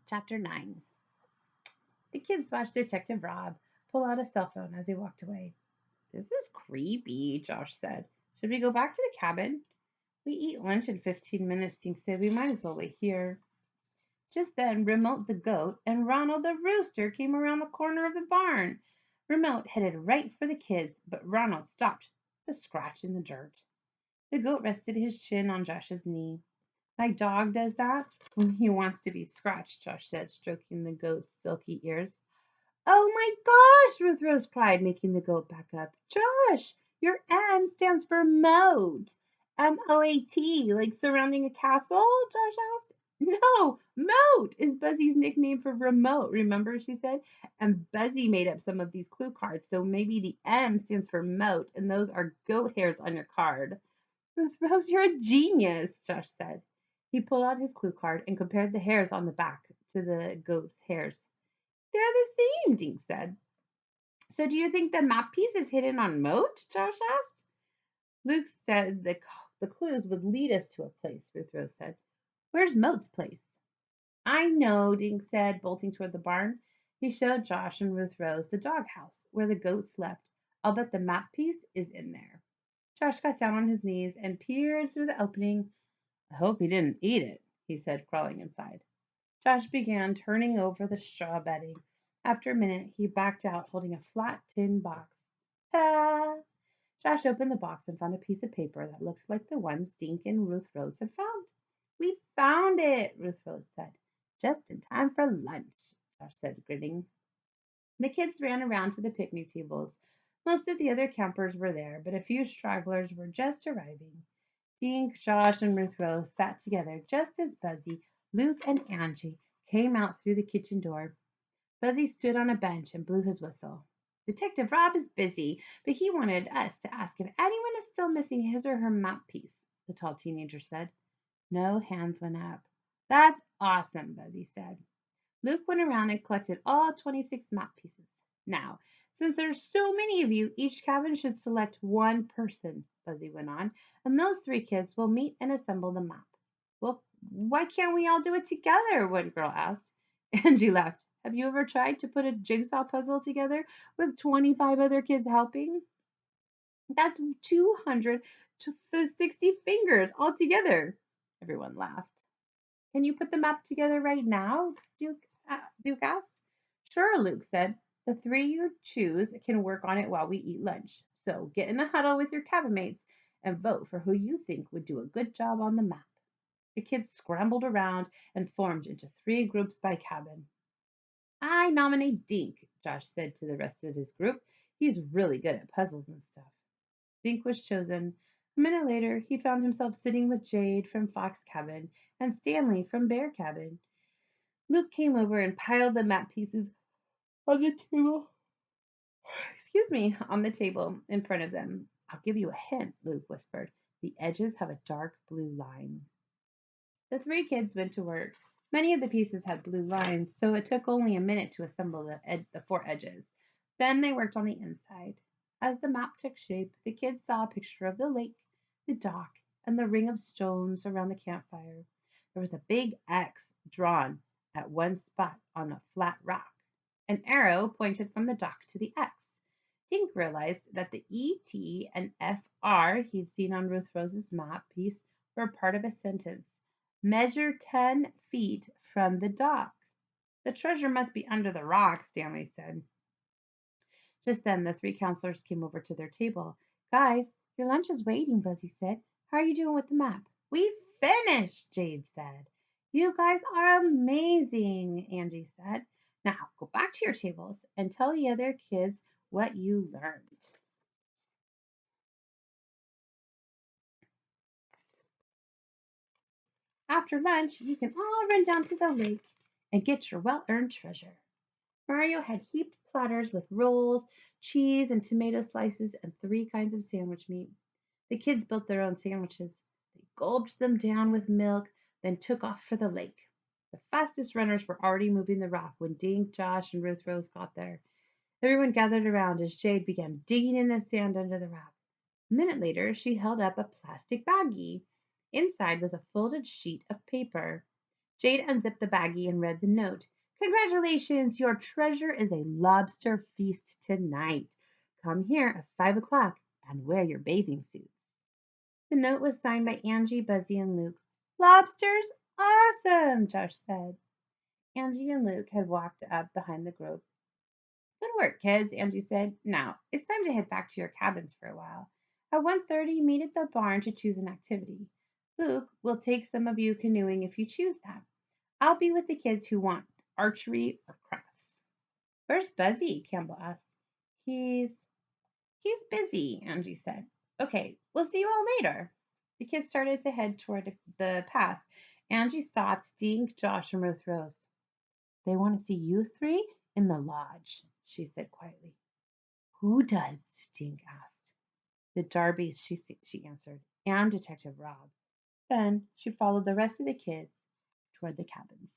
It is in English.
Chapter 9. The kids watched Detective Rob pull out a cell phone as he walked away. This is creepy, Josh said. Should we go back to the cabin? We eat lunch in 15 minutes, Tink said. We might as well wait here. Just then, Remote the goat and Ronald the rooster came around the corner of the barn. Remote headed right for the kids, but Ronald stopped to scratch in the dirt. The goat rested his chin on Josh's knee. My dog does that when he wants to be scratched, Josh said, stroking the goat's silky ears. Oh my gosh, Ruth Rose cried, making the goat back up. Josh, your M stands for moat. MOAT, like surrounding a castle? Josh asked. No, moat is Buzzy's nickname for remote, remember, she said. And Buzzy made up some of these clue cards, so maybe the M stands for moat, and those are goat hairs on your card. Ruth Rose, you're a genius, Josh said. He pulled out his clue card and compared the hairs on the back to the goat's hairs. They're the same, Dink said. So do you think the map piece is hidden on Moat? Josh asked. Luke said the clues would lead us to a place, Ruth Rose said. Where's Moat's place? I know, Dink said, bolting toward the barn. He showed Josh and Ruth Rose the doghouse where the goat slept. I'll bet the map piece is in there. Josh got down on his knees and peered through the opening. I hope he didn't eat it, he said, crawling inside. Josh began turning over the straw bedding. After a minute, he backed out holding a flat tin box. Ta! Josh opened the box and found a piece of paper that looked like the ones Dink and Ruth Rose had found. We found it, Ruth Rose said. Just in time for lunch, Josh said, grinning. The kids ran around to the picnic tables. Most of the other campers were there, but a few stragglers were just arriving. Dink, Josh, and Ruth Rose sat together just as Buzzy, Luke, and Angie came out through the kitchen door. Buzzy stood on a bench and blew his whistle. Detective Rob is busy, but he wanted us to ask if anyone is still missing his or her map piece, the tall teenager said. No hands went up. That's awesome, Buzzy said. Luke went around and collected all 26 map pieces. Now, since there's so many of you, each cabin should select one person, Buzzy went on, and those three kids will meet and assemble the map. Well, why can't we all do it together? One girl asked. Angie laughed. Have you ever tried to put a jigsaw puzzle together with 25 other kids helping? That's 200 to 60 fingers altogether. Everyone laughed. Can you put the map together right now? Duke asked. Sure, Luke said. The three you choose can work on it while we eat lunch. So get in a huddle with your cabin mates and vote for who you think would do a good job on the map. The kids scrambled around and formed into three groups by cabin. I nominate Dink, Josh said to the rest of his group. He's really good at puzzles and stuff. Dink was chosen. A minute later, he found himself sitting with Jade from Fox Cabin and Stanley from Bear Cabin. Luke came over and piled the map pieces on the table. Excuse me, on the table in front of them. I'll give you a hint, Luke whispered. The edges have a dark blue line. The three kids went to work. Many of the pieces had blue lines, so it took only a minute to assemble the four edges. Then they worked on the inside. As the map took shape, the kids saw a picture of the lake, the dock, and the ring of stones around the campfire. There was a big X drawn at one spot on a flat rock. An arrow pointed from the dock to the X. Dink realized that the ET and FR he'd seen on Ruth Rose's map piece were part of a sentence. Measure 10 feet from the dock. The treasure must be under the rock, Stanley said. Just then, the three counselors came over to their table. Guys, your lunch is waiting, Buzzy said. How are you doing with the map? We finished, Jade said. You guys are amazing, Angie said. Now, go back to your tables and tell the other kids what you learned. After lunch, you can all run down to the lake and get your well earned treasure. Mario had heaped platters with rolls, cheese, and tomato slices, and three kinds of sandwich meat. The kids built their own sandwiches. They gulped them down with milk, then took off for the lake. The fastest runners were already moving the rock when Dink, Josh, and Ruth Rose got there. Everyone gathered around as Jade began digging in the sand under the rock. A minute later, she held up a plastic baggie. Inside was a folded sheet of paper. Jade unzipped the baggie and read the note. Congratulations, your treasure is a lobster feast tonight. Come here at 5 o'clock and wear your bathing suits. The note was signed by Angie, Buzzy, and Luke. Lobsters? Awesome, Josh said. Angie and Luke had walked up behind the grove. Good work, kids, Angie said. Now, it's time to head back to your cabins for a while. At 1:30, meet at the barn to choose an activity. Luke will take some of you canoeing if you choose that. I'll be with the kids who want archery or crafts. Where's Buzzy? Campbell asked. He's busy, Angie said. Okay, we'll see you all later. The kids started to head toward the path. Angie stopped, Dink, Josh, and Ruth Rose. They want to see you three in the lodge, she said quietly. Who does? Dink asked. The Darbys, she answered, and Detective Rob. Then she followed the rest of the kids toward the cabins.